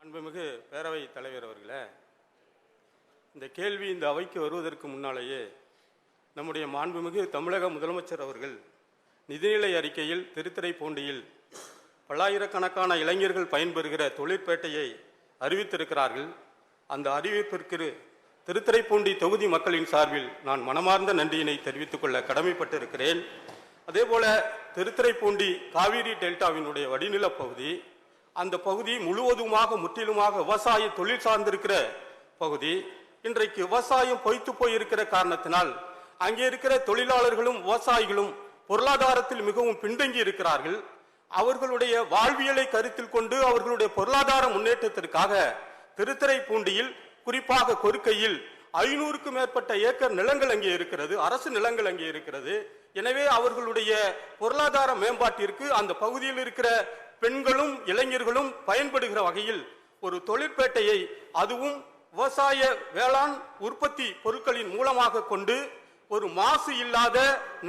அன்புமிகு பேரவை தலைவர் அவர்களே, இந்த கேள்வி இந்த அவைக்கு வருவதற்கு முன்னாலேயே நம்முடைய மாண்புமிகு தமிழக முதலமைச்சர் அவர்கள் நிதிநிலை அறிக்கையில் திருத்துறைப்பூண்டியில் பல்லாயிரக்கணக்கான இளைஞர்கள் பயன்பெறுகிற தொழிற்பேட்டையை அறிவித்திருக்கிறார்கள். அந்த அறிவிப்பிற்கு திருத்துறைப்பூண்டி தொகுதி மக்களின் சார்பில் நான் மனமார்ந்த நன்றியினை தெரிவித்துக் கொள்ள கடமைப்பட்டிருக்கிறேன். அதேபோல திருத்துறைப்பூண்டி காவிரி டெல்டாவினுடைய வடிநில பகுதி, அந்த பகுதி முழுவதுமாக முற்றிலுமாக விவசாய தொழில் சார்ந்திருக்கிற பகுதி. இன்றைக்கு விவசாயம் பொய்த்து போயிருக்கிற காரணத்தினால் அங்கே இருக்கிற தொழிலாளர்களும் விவசாயிகளும் பொருளாதாரத்தில் மிகவும் பின்தங்கி இருக்கிறார்கள். அவர்களுடைய வாழ்வியலை கருத்தில் கொண்டு அவர்களுடைய பொருளாதார முன்னேற்றத்திற்காக திருத்துறைப்பூண்டியில் குறிப்பாக கொருக்கையில் 500க்கும் மேற்பட்ட ஏக்கர் நிலங்கள் அங்கே இருக்கிறது, அரசு நிலங்கள் அங்கே இருக்கிறது. எனவே அவர்களுடைய பொருளாதார மேம்பாட்டிற்கு அந்த பகுதியில் இருக்கிற பெண்களும் இளைஞர்களும் பயன்படுகிற வகையில் ஒரு தொழிற்பேட்டையை, அதுவும் விவசாய வேளாண் உற்பத்தி பொருட்களின் மூலமாக கொண்டு ஒரு மாசு இல்லாத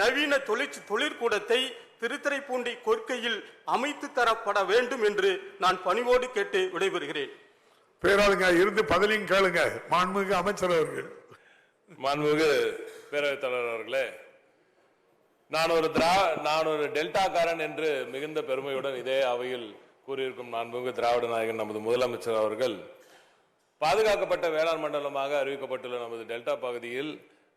நவீன தொழிற்கூடத்தை திருத்துறைப்பூண்டி கொற்கையில் அமைத்து தரப்பட வேண்டும் என்று நான் பணிவோடு கேட்டு விடைபெறுகிறேன். பேராளுங்க இருந்து பதிலையும் கேளுங்க. மாண்புமிகு அமைச்சர் அவர்கள். மாண்புமிகு பேரவைத் தலைவர் அவர்களே, நான் ஒரு டெல்டாக்காரன் என்று மிகுந்த பெருமையுடன் இதே அவையில் கூறியிருக்கும் மாண்புமிகு திராவிட நாயகன் நமது முதலமைச்சர் அவர்கள் பாதுகாக்கப்பட்ட வேளாண் மண்டலமாக அறிவிக்கப்பட்டுள்ள நமது டெல்டா பகுதியில்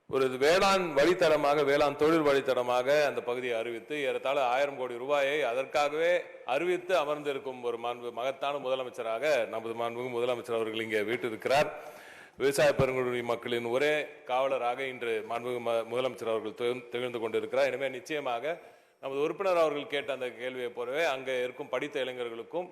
ஒரு வேளாண் வழித்தடமாக, வேளாண் தொழில் வழித்தடமாக அந்த பகுதியை அறிவித்து ஏறத்தாழ 1000 கோடி ரூபாயை அதற்காகவே அறிவித்து அமர்ந்திருக்கும் ஒரு மகத்தான முதலமைச்சராக நமது மாண்புமிகு முதலமைச்சர் அவர்கள் இங்கே வீட்டிருக்கிறார். விவசாய பெருங்குடி மக்களின் ஒரே காவலராக இன்று மாண்புமிகு முதலமைச்சர் அவர்கள் திகழ்ந்து கொண்டிருக்கிறார். எனவே நிச்சயமாக நமது உறுப்பினர் அவர்கள் கேட்ட அந்த கேள்வியை போலவே அங்கே இருக்கும் படித்த இளைஞர்களுக்கும்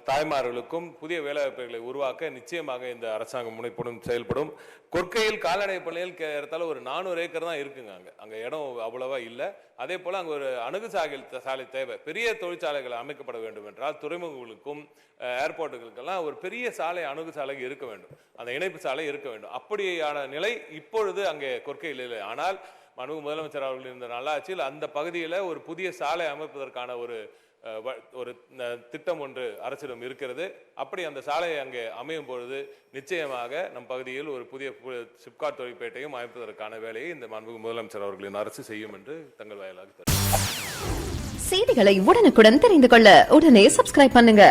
தாய்மார்களுக்கும் புதிய வேலைவாய்ப்புகளை உருவாக்க நிச்சயமாக இந்த அரசாங்கம் முனைப்புடன் செயல்படும். கொற்கையில் கால்நடை பள்ளியில் ஏறத்தாழ ஒரு 400 ஏக்கர் தான் இருக்குங்க. அங்க இடம் அவ்வளவா இல்லை. அதே போல அங்க ஒரு அணுகு சாலை தேவை. பெரிய தொழிற்சாலைகள் அமைக்கப்பட வேண்டும் என்றால் துறைமுகங்களுக்கும் ஏர்போர்ட்டுகளுக்கெல்லாம் ஒரு பெரிய சாலை, அணுகு சாலை இருக்க வேண்டும், அந்த இணைப்பு சாலை இருக்க வேண்டும். அப்படியான நிலை இப்பொழுது அங்கே கொற்கையில் இல்லை. ஆனால் மாண்புமிகு முதலமைச்சர் அவர்கள் இந்த நல்லாட்சியில் அந்த பகுதியில் ஒரு புதிய சாலை அமைப்பதற்கான ஒரு திட்டம் ஒன்று அரசிடம் இருக்கிறது. அப்படி அந்த சாலை அங்கே அமையும் பொழுது நிச்சயமாக நம் பகுதியில் ஒரு புதிய சிப்காட் தொழிற்பேட்டையும் அமைப்பதற்கான வேலையை இந்த மாண்புமிகு முதலமைச்சர் அவர்களின் அரசு செய்யும் என்று தங்கள் வாயிலாக செய்திகளை உடனுக்குடன் தெரிந்து கொள்ள உடனே சப்ஸ்கிரைப் பண்ணுங்க.